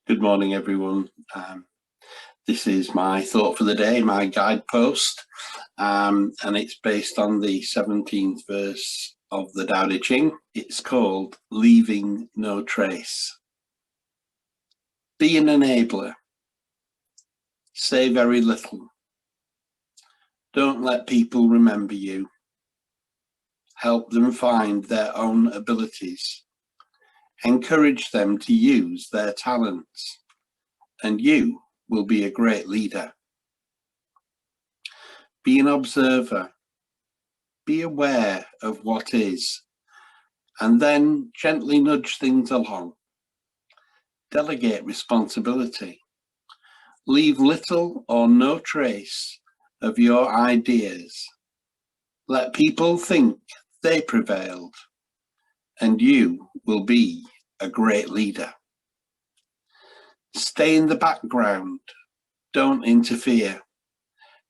Good morning, everyone. This is my thought for the day, my guidepost, and it's based on the 17th verse of the Tao Te Ching. It's called Leaving No Trace. Be an enabler. Say very little. Don't let people remember you. Help them find their own abilities. Encourage them to use their talents, and you will be a great leader. Be an observer. Be aware of what is, and then gently nudge things along. Delegate responsibility. Leave little or no trace of your ideas. Let people think they prevailed, and you will be a great leader. Stay in the background. Don't interfere.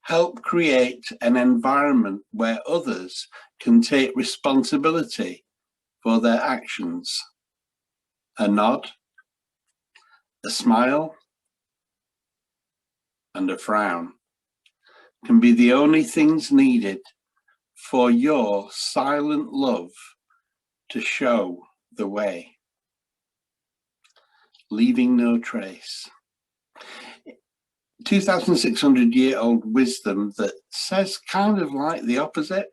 Help create an environment where others can take responsibility for their actions. A nod, a smile, and a frown can be the only things needed for your silent love to show the way. Leaving no trace. 2,600-year-old wisdom that says kind of like the opposite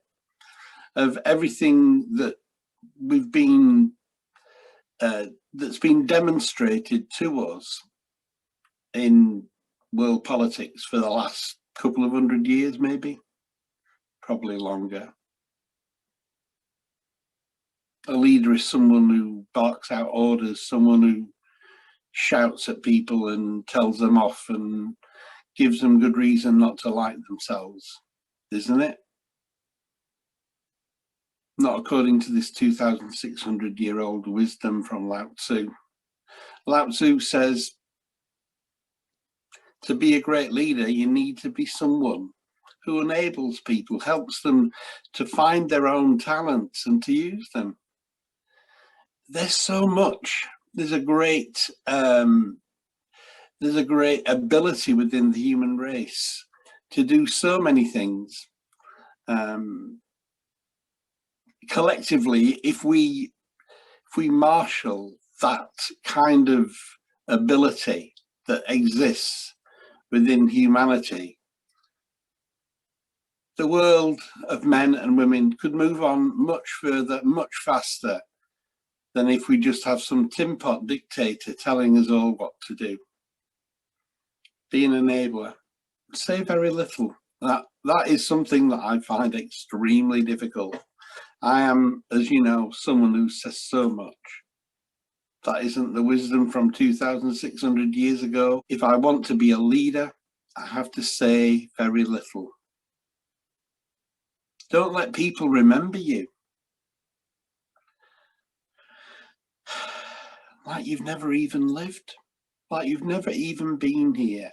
of everything that we've been that's been demonstrated to us in world politics for the last couple of 100 years, maybe, probably longer. A leader is someone who barks out orders, someone who shouts at people and tells them off and gives them good reason not to like themselves, isn't it? Not according to this 2,600-year-old wisdom from Lao Tzu. Lao Tzu says, to be a great leader, you need to be someone who enables people, helps them to find their own talents and to use them. There's so much. There's a great ability within the human race to do so many things. Collectively, if we marshal that kind of ability that exists within humanity, the world of men and women could move on much further, much faster than if we just have some tin pot dictator telling us all what to do. Be an enabler. Say very little. That is something that I find extremely difficult. I am, as you know, someone who says so much. That isn't the wisdom from 2,600 years ago. If I want to be a leader, I have to say very little. Don't let people remember you. Like you've never even lived. Like you've never even been here.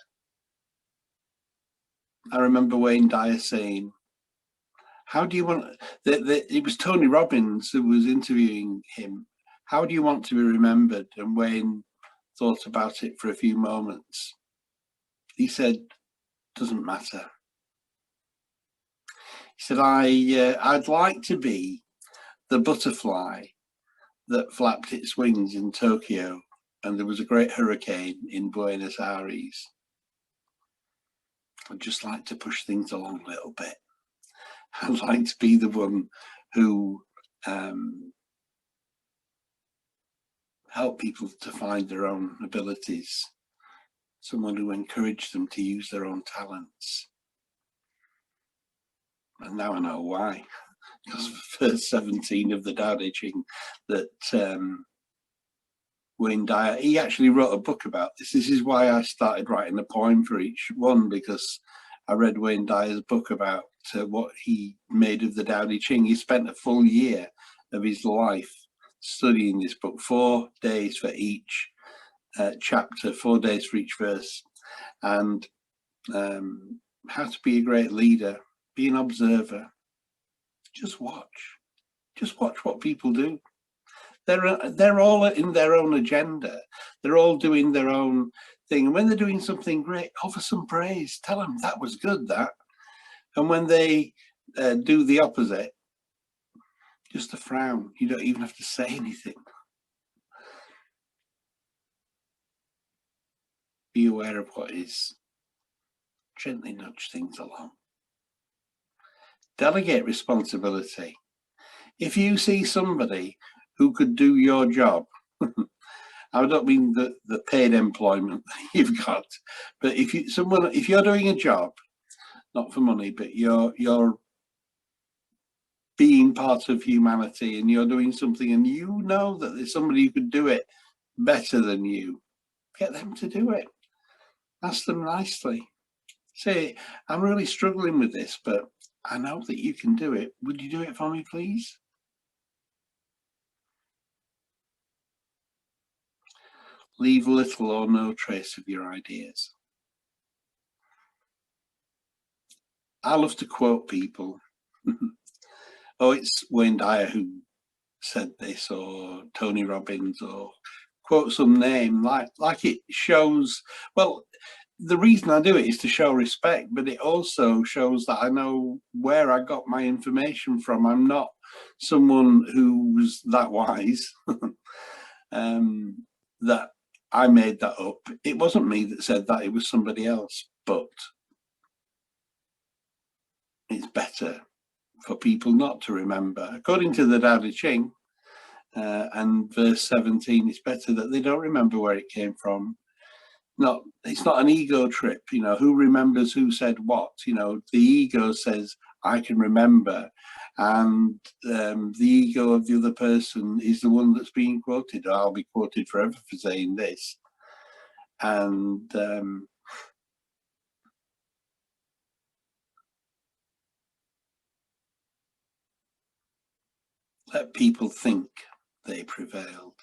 I remember Wayne Dyer saying, how do you want, it was Tony Robbins who was interviewing him. How do you want to be remembered? And Wayne thought about it for a few moments. He said, doesn't matter. He said, I'd like to be the butterfly that flapped its wings in Tokyo and there was a great hurricane in Buenos Aires. I'd just like to push things along a little bit. I'd like to be the one who help people to find their own abilities, someone who encouraged them to use their own talents. And now I know why, because the first 17 of the Tao Te Ching that Wayne Dyer, he actually wrote a book about this. This is why I started writing a poem for each one, because I read Wayne Dyer's book about what he made of the Tao Te Ching. He spent a full year of his life studying this book, 4 days for each chapter, 4 days for each verse, and how to be a great leader, be an observer. Just watch what people do. They're all in their own agenda. They're all doing their own thing. And when they're doing something great, offer some praise. Tell them that was good, that. And when they do the opposite, just a frown. You don't even have to say anything. Be aware of what is. Gently nudge things along. Delegate responsibility. If you see somebody who could do your job, I don't mean the paid employment that you've got, but if you're doing a job, not for money, but you're being part of humanity and you're doing something and you know that there's somebody who could do it better than you, get them to do it. Ask them nicely. Say, I'm really struggling with this, but I know that you can do it. Would you do it for me, please? Leave little or no trace of your ideas. I love to quote people. Oh, it's Wayne Dyer who said this, or Tony Robbins, or quote some name, like it shows, well, the reason I do it is to show respect, but it also shows that I know where I got my information from. I'm not someone who's that wise that I made that up. It wasn't me that said that, it was somebody else, but it's better for people not to remember. According to the Tao Te Ching, and verse 17, it's better that they don't remember where it came from. It's not an ego trip, who remembers who said what. The ego says, I can remember, and the ego of the other person is the one that's being quoted. I'll be quoted forever for saying this. And let people think they prevailed.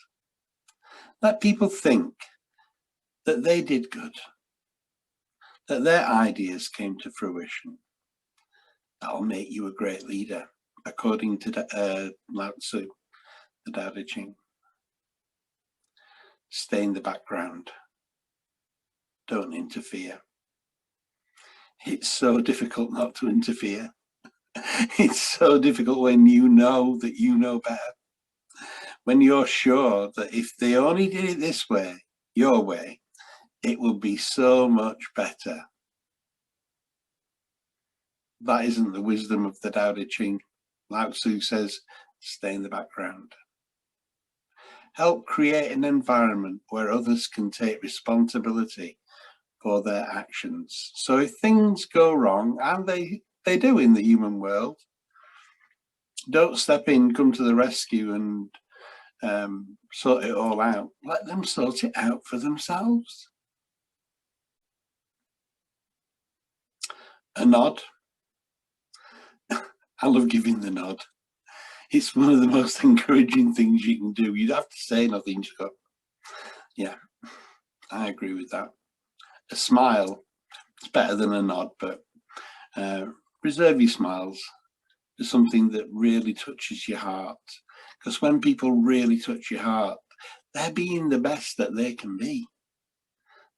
Let people think that they did good, that their ideas came to fruition. That'll make you a great leader, according to Lao Tzu, the Tao Te Ching. Stay in the background. Don't interfere. It's so difficult not to interfere. It's so difficult when you know that you know better. When you're sure that if they only did it this way, your way, it would be so much better. That isn't the wisdom of the Tao Te Ching. Lao Tzu says, stay in the background. Help create an environment where others can take responsibility for their actions. So if things go wrong, and they do in the human world, don't step in, come to the rescue and sort it all out. Let them sort it out for themselves. A nod. I love giving the nod. It's one of the most encouraging things you can do. You'd have to say nothing, just go, yeah, I agree with that. A smile, it's better than a nod, but reserve your smiles for something that really touches your heart. Because when people really touch your heart, they're being the best that they can be.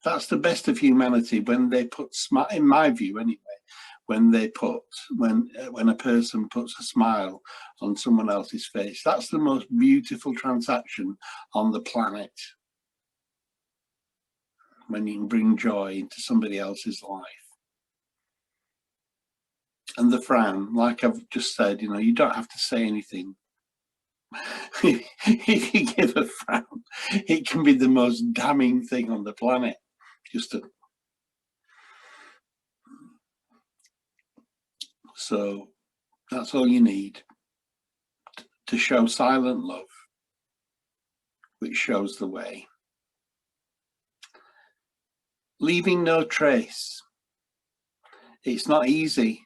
That's the best of humanity, when they put smile, in my view anyway, when a person puts a smile on someone else's face. That's the most beautiful transaction on the planet. When you can bring joy into somebody else's life. And the frown, like I've just said, you don't have to say anything. If you give a frown, it can be the most damning thing on the planet. So that's all you need to show silent love, which shows the way. Leaving no trace. It's not easy.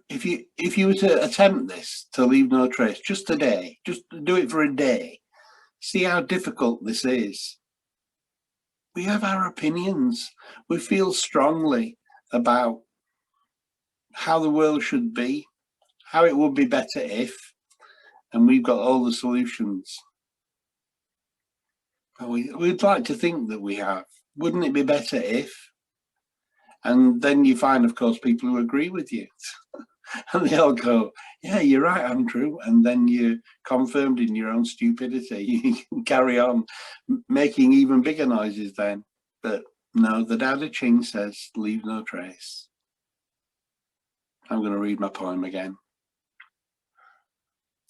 If you were to attempt this, to leave no trace, just a day, just do it for a day, see how difficult this is. We have our opinions. We feel strongly about how the world should be, how it would be better if, and we've got all the solutions. We'd like to think that we have. Wouldn't it be better if? And then you find, of course, people who agree with you. And they all go, yeah, you're right, Andrew. And then you're confirmed in your own stupidity. You can carry on making even bigger noises then. But no, the Tao Te Ching says, leave no trace. I'm going to read my poem again.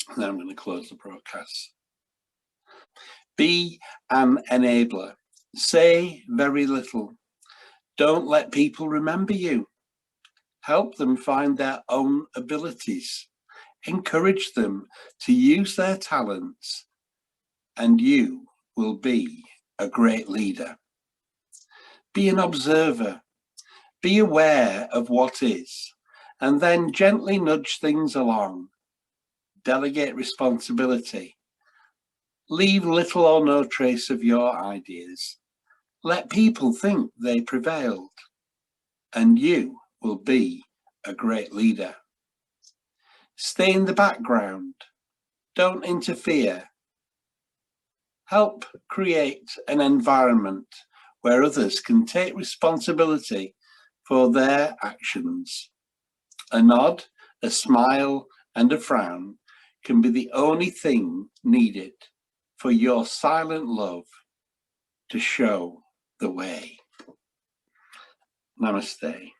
And then I'm going to close the broadcast. Be an enabler. Say very little. Don't let people remember you. Help them find their own abilities. Encourage them to use their talents, and you will be a great leader. Be an observer. Be aware of what is, and then gently nudge things along. Delegate responsibility. Leave little or no trace of your ideas. Let people think they prevailed, and you will be a great leader. Stay in the background. Don't interfere. Help create an environment where others can take responsibility for their actions. A nod, a smile, and a frown can be the only thing needed for your silent love to show the way. Namaste.